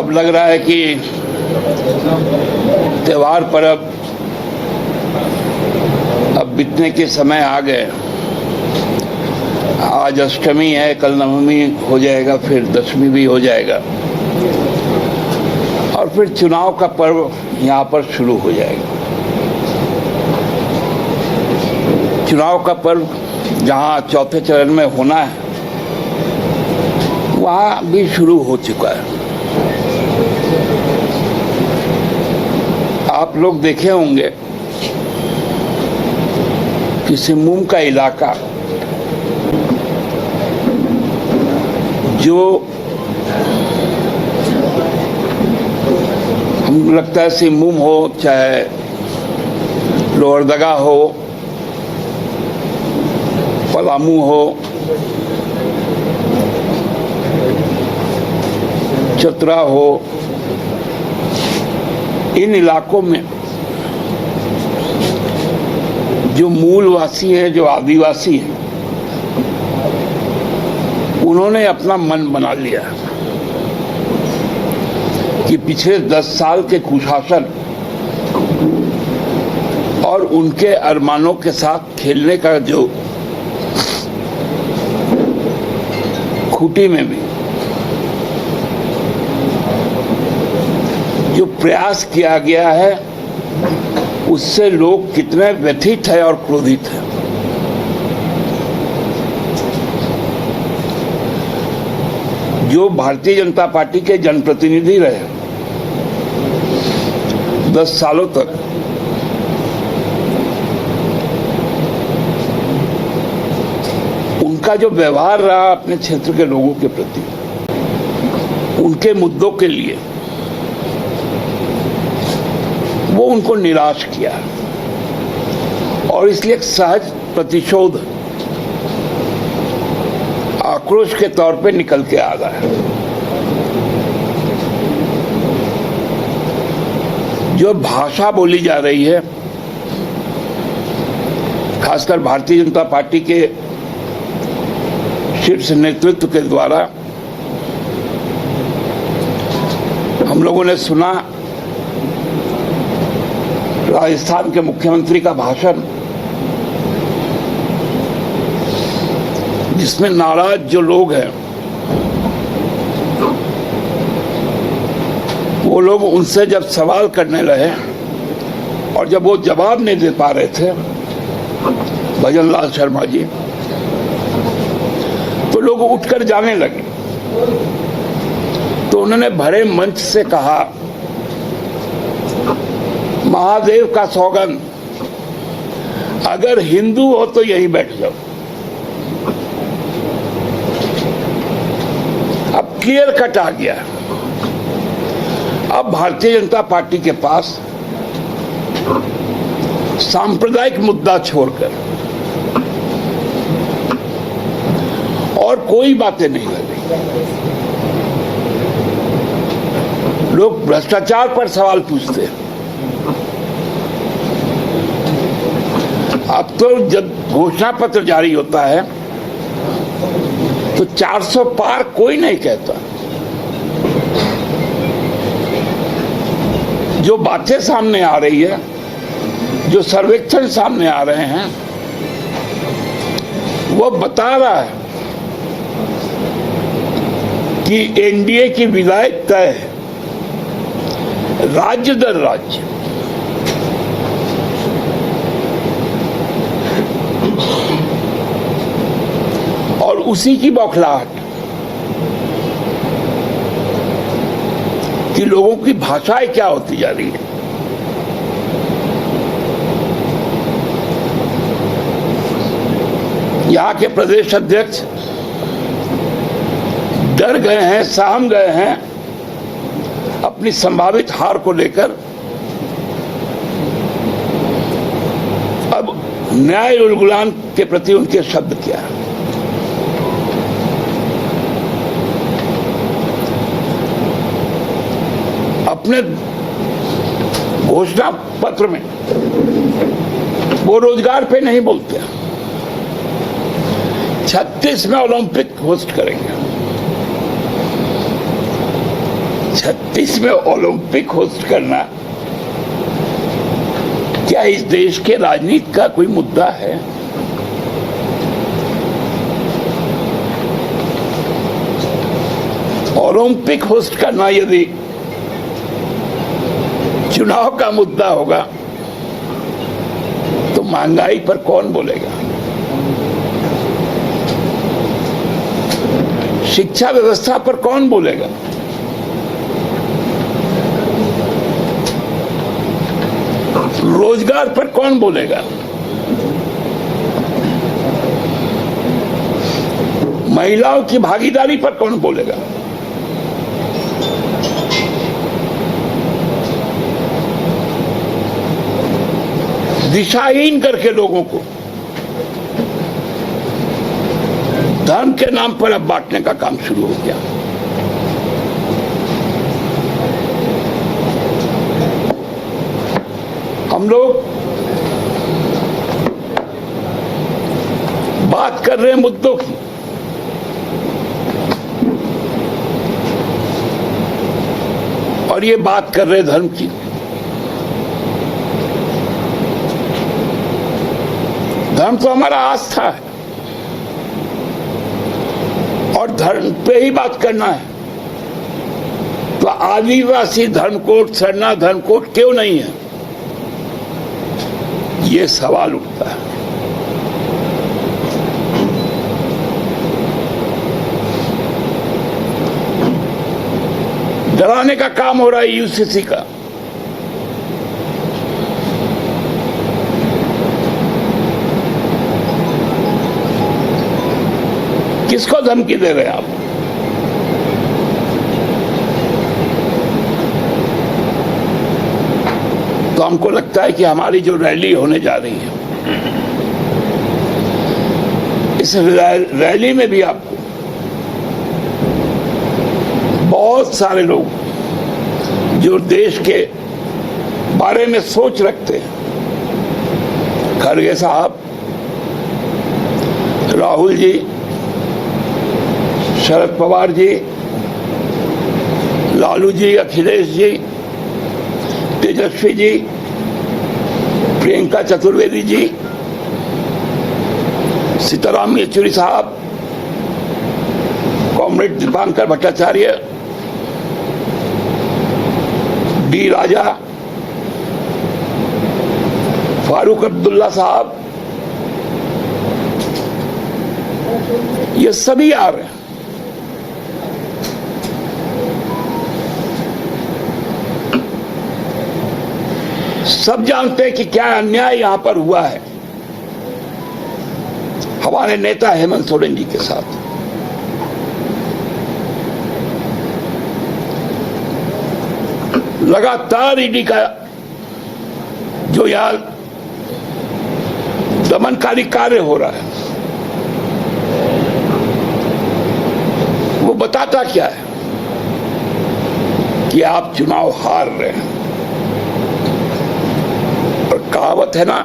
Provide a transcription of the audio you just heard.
अब लग रहा है कि त्योहार पर अब बीतने के समय आ गए। आज अष्टमी है, कल नवमी हो जाएगा, फिर दशमी भी हो जाएगा और फिर चुनाव का पर्व यहाँ पर शुरू हो जाएगा। चुनाव का पर्व जहाँ चौथे चरण में होना है वहाँ भी शुरू हो चुका है। आप लोग देखे होंगे कि सिंहभूम का इलाका जो हमको लगता है सिंहभूम हो चाहे लोहरदगा हो, पलामू हो, चतरा हो, इन इलाकों में जो मूलवासी हैं, जो आदिवासी हैं, उन्होंने अपना मन बना लिया कि पिछले 10 साल के कुशासन और उनके अरमानों के साथ खेलने का जो खूंटी में भी जो प्रयास किया गया है उससे लोग कितने व्यथित है और क्रोधित है। जो भारतीय जनता पार्टी के जनप्रतिनिधि रहे 10 सालों तक, उनका जो व्यवहार रहा अपने क्षेत्र के लोगों के प्रति, उनके मुद्दों के लिए, वो उनको निराश किया और इसलिए एक सहज प्रतिशोध आक्रोश के तौर पे निकल के आ रहा है। जो भाषा बोली जा रही है, खासकर भारतीय जनता पार्टी के शीर्ष नेतृत्व के द्वारा, हम लोगों ने सुना राजस्थान के मुख्यमंत्री का भाषण, जिसमें नाराज जो लोग हैं वो लोग उनसे जब सवाल करने लगे और जब वो जवाब नहीं दे पा रहे थे, भजन लाल शर्मा जी, तो लोग उठकर जाने लगे। तो उन्होंने भरे मंच से कहा, महादेव का सौगंध, अगर हिंदू हो तो यहीं बैठ जाओ। अब क्लियर कट आ गया। अब भारतीय जनता पार्टी के पास सांप्रदायिक मुद्दा छोड़कर और कोई बातें नहीं लगी। लोग भ्रष्टाचार पर सवाल पूछते हैं। अब तो जब घोषणा पत्र जारी होता है तो 400 पार कोई नहीं कहता। जो बातें सामने आ रही है, जो सर्वेक्षण सामने आ रहे हैं, वो बता रहा है कि एनडीए की विजय तय है, राज्य दर राज्य। और उसी की बौखलाहट कि लोगों की भाषाएं क्या होती जा रही है। यहाँ के प्रदेश अध्यक्ष डर गए हैं, सहम गए हैं अपनी संभावित हार को लेकर। अब न्याय उलगुलान के प्रति उनके शब्द क्या है। अपने घोषणा पत्र में वो रोजगार पे नहीं बोलते। 36 में ओलंपिक होस्ट करेंगे, 36वें ओलंपिक होस्ट करना क्या इस देश के राजनीति का कोई मुद्दा है? ओलंपिक होस्ट करना यदि चुनाव का मुद्दा होगा तो महंगाई पर कौन बोलेगा? शिक्षा व्यवस्था पर कौन बोलेगा? रोजगार पर कौन बोलेगा? महिलाओं की भागीदारी पर कौन बोलेगा? दिशाहीन करके लोगों को धर्म के नाम पर अब बांटने का काम शुरू हो गया। हम लोग बात कर रहे हैं मुद्दों की, और ये बात कर रहे हैं धर्म की। धर्म तो हमारा आस्था है और धर्म पे ही बात करना है। तो आदिवासी धर्मकोड सरना धर्मकोड क्यों नहीं है, ये सवाल उठता है। डराने का काम हो रहा है यूसीसी का। किसको धमकी दे रहे हैं आप? तो हमको लगता है कि हमारी जो रैली होने जा रही है, इस रैली में भी आपको बहुत सारे लोग जो देश के बारे में सोच रखते हैं, खड़गे साहब, राहुल जी, शरद पवार जी, लालू जी, अखिलेश जी, तेजस्वी जी, प्रियंका चतुर्वेदी जी, सीताराम येचुरी साहब, कॉमरेड दीपांकर भट्टाचार्य, डी राजा, फारूक अब्दुल्ला साहब, ये सभी आ रहे हैं। सब जानते हैं कि क्या अन्याय यहां पर हुआ है हमारे नेता हेमंत सोरेन जी के साथ। लगातार ईडी का जो यहां दमनकारी कार्य हो रहा है, वो बताता क्या है कि आप चुनाव हार रहे हैं। और कहावत है ना,